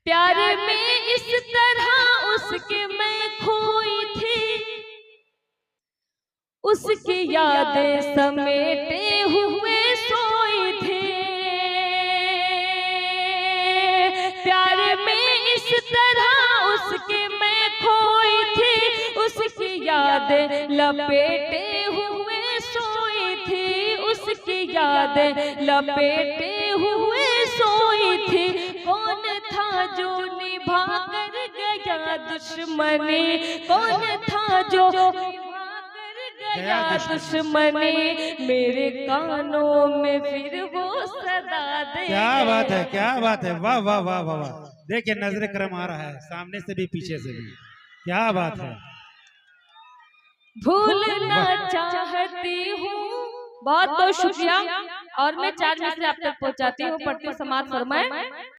प्यार में इस तरह उसके मैं खोई थी, उसकी यादें समेटे हुए सोई थी। प्यार में इस तरह उसके मैं खोई थी, उसकी यादें लपेटे हुए सोई थी, उसकी यादें लपेटे हुए सोई थी। कौन था जो निभा कर गया दुश्मनी, कौन था जो गया दुश्मनी, मेरे कानों में फिर वो सदा दे। क्या बात है, क्या बात है, वाह वाह वाह वाह वाह। देखिए नजर करम आ रहा है, सामने से भी पीछे से भी, क्या बात है। भूलना चाहती हूँ। बहुत बहुत शुक्रिया। और मैं 4 मिनट से आप तक पहुँचाती हूँ। पढ़ती हूँ समाज फरमाए।